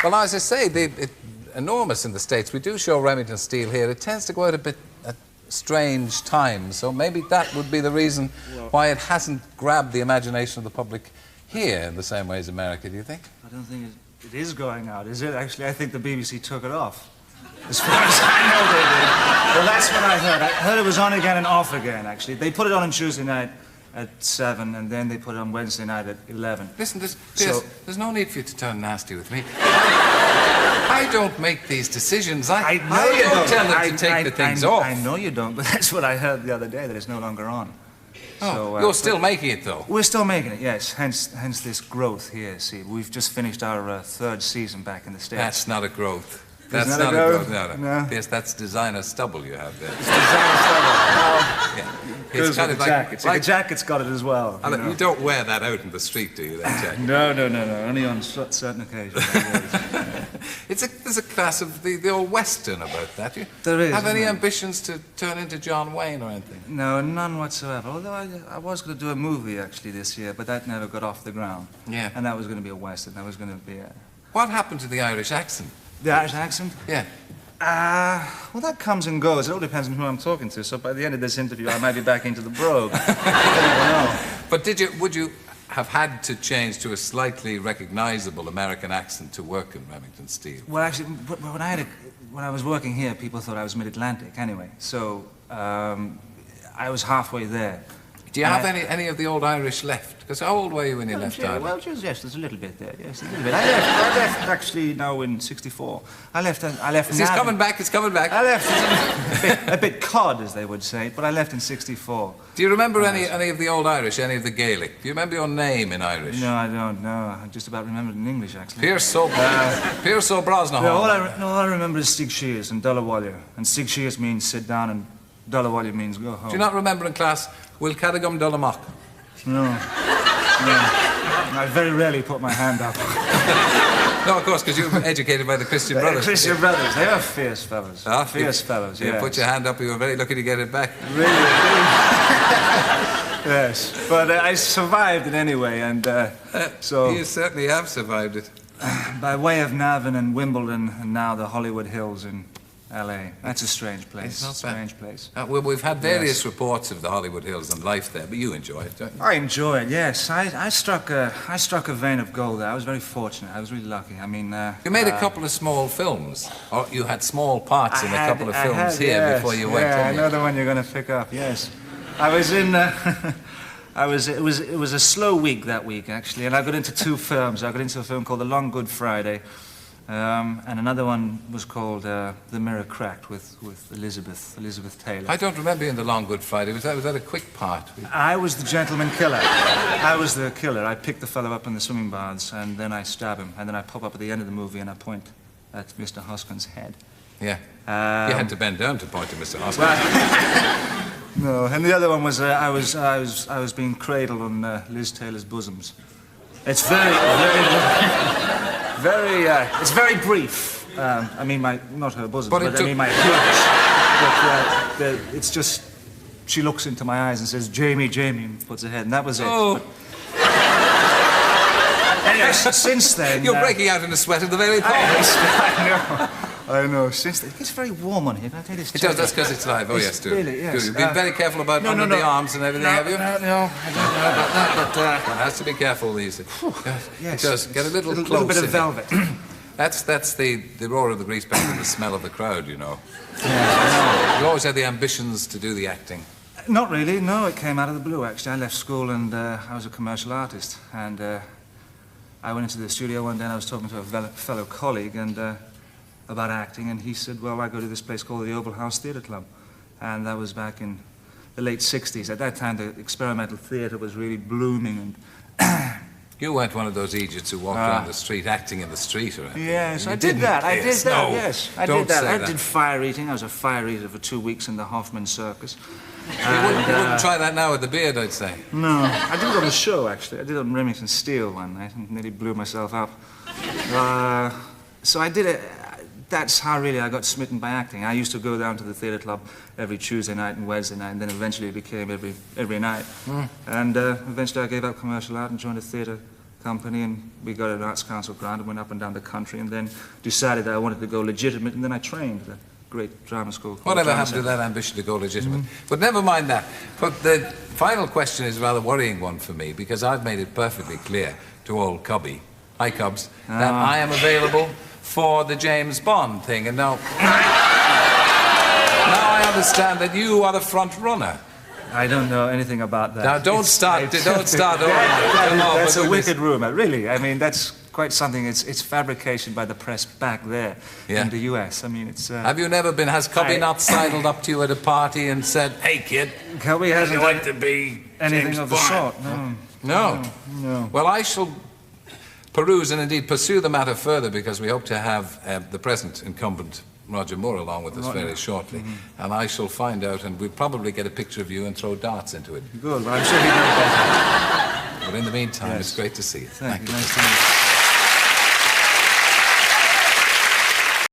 Well, as I say, enormous in the States. We do show Remington Steele here. It tends to go out a bit at strange times, so maybe that would be the reason why it hasn't grabbed the imagination of the public here in the same way as America, do you think? I don't think it is going out, is it? Actually, I think the BBC took it off. As far as I know, they did. Well, that's what I heard. I heard it was on again and off again, actually. They put it on Tuesday night at 7, and then they put it on Wednesday night at 11. Listen, there's no need for you to turn nasty with me. I don't make these decisions. I know you don't tell them to take the things off. I know you don't, but that's what I heard the other day, that it's no longer on. Oh, so, you're still making it, though? We're still making it, yes. Hence this growth here, see. We've just finished our third season back in the States. That's not a growth. That's not a growth. No. Yes, that's designer stubble you have there. It's designer stubble. Yeah. It's kind of like jacket. The jacket's got it as well. You don't wear that out in the street, do you, that jacket? No. Only on certain occasions. There's a class of the old Western about that. Do you there is. Have any ambitions to turn into John Wayne or anything? No, none whatsoever. Although I was going to do a movie, actually, this year, but that never got off the ground. Yeah. And that was going to be a Western. That was going to be a... What happened to the Irish accent? The Irish accent? Yeah. Well, that comes and goes. It all depends on who I'm talking to. So by the end of this interview, I might be back into the brogue. I don't know. But would you have had to change to a slightly recognizable American accent to work in Remington Steele? Well, actually, when I was working here, people thought I was mid-Atlantic anyway. So I was halfway there. Do you have any of the old Irish left? Because how old were you when you left Ireland? Well, yes, there's a little bit there. Yes, a little bit. I left actually now in '64. I left. It's coming back. It's coming back. I left a bit cod, as they would say, but I left in '64. Do you remember any of the old Irish, any of the Gaelic? Do you remember your name in Irish? No, I don't. No, I just about remembered in English actually. Pierce Brosnan. No, all I remember is Sig Shears and Dullawallia, and Sig Shears means sit down, and Dullawallia means go home. Do you not remember in class? Will Cadagum Dullamach? No. I very rarely put my hand up. No, of course, because you were educated by the Christian Brothers. Christian Brothers, they were fierce fellows. Fierce fellows, yes. You put your hand up, you were very lucky to get it back. Really? Yes, but I survived it anyway, and so... You certainly have survived it. By way of Navan and Wimbledon, and now the Hollywood Hills in L.A. That's a strange place. It's not strange place. Well, we've had various reports of the Hollywood Hills and life there, but you enjoy it, don't you? I enjoy it, yes. I struck a vein of gold there. I was very fortunate. I was really lucky. I mean... you made a couple of small films. Or you had small parts in a couple of films here before you went. Yeah, I know the one you're going to pick up, yes. I was in... It was a slow week that week, actually, and I got into two films. I got into a film called The Long Good Friday, and another one was called The Mirror Cracked with Elizabeth Taylor. I don't remember you in The Long Good Friday. Was that a quick part? I was the gentleman killer. I was the killer. I pick the fellow up in the swimming baths, and then I stab him, and then I pop up at the end of the movie and I point at Mr. Hoskin's head. Yeah. You had to bend down to point to Mr. Hoskin. No, and the other one was I was being cradled on Liz Taylor's bosoms. It's it's very brief. I mean, not her bosoms, but I mean my appearance. But it's just, she looks into my eyes and says, Jamie, Jamie, and puts her head, and that was it. Oh. Anyway, since then... You're breaking out in a sweat at the very point. I know. Since then, it gets very warm on here, can I tell you this? It does, that's because it's live. Oh, yes, do. Really, yes. You've been very careful about under the arms and everything, have you? No, I don't know about that, but... One has to be careful these days. Yes. It does. Get a little close. A little bit of velvet. That's the roar of the grease paint and the smell of the crowd, you know. Yeah, you always had the ambitions to do the acting. Not really, no. It came out of the blue, actually. I left school and I was a commercial artist. And I went into the studio one day and I was talking to a fellow colleague and about acting, and he said, well, I go to this place called the Oval House Theatre Club. And that was back in the late 60s. At that time, the experimental theatre was really blooming. And you weren't one of those idiots who walked around the street acting in the street or anything. Yes, I did that. I did that, yes. I did that. I did fire eating. I was a fire eater for 2 weeks in the Hoffman Circus. You wouldn't try that now with the beard, I'd say. No, I did it on a show, actually. I did it on Remington Steele one night and nearly blew myself up. So I did it. That's how really I got smitten by acting. I used to go down to the theatre club every Tuesday night and Wednesday night, and then eventually it became every night. And eventually I gave up commercial art and joined a theatre company, and we got an Arts Council grant and went up and down the country, and then decided that I wanted to go legitimate, and then I trained at a great drama school. Whatever happened to that ambition to go legitimate? But never mind that. But the final question is a rather worrying one for me, because I've made it perfectly clear to old Cubby, hi Cubs, that I am available for the James Bond thing, and now I understand that you are the front runner. I don't know anything about that. Now, don't start. That's a wicked rumor, really. I mean, that's quite something. It's fabrication by the press back there in the US. I mean, it's... Have you never been... Has Cubby not sidled up to you at a party and said, "Hey, kid, Cubby hasn't like to be anything James of the Bond?" sort. No. Well, I shall peruse and indeed pursue the matter further, because we hope to have the present incumbent Roger Moore along with us very shortly, and I shall find out, and we'll probably get a picture of you and throw darts into it. Good, well, I'm sure he knows better. But in the meantime, it's great to see you. Thank you. Nice to meet you.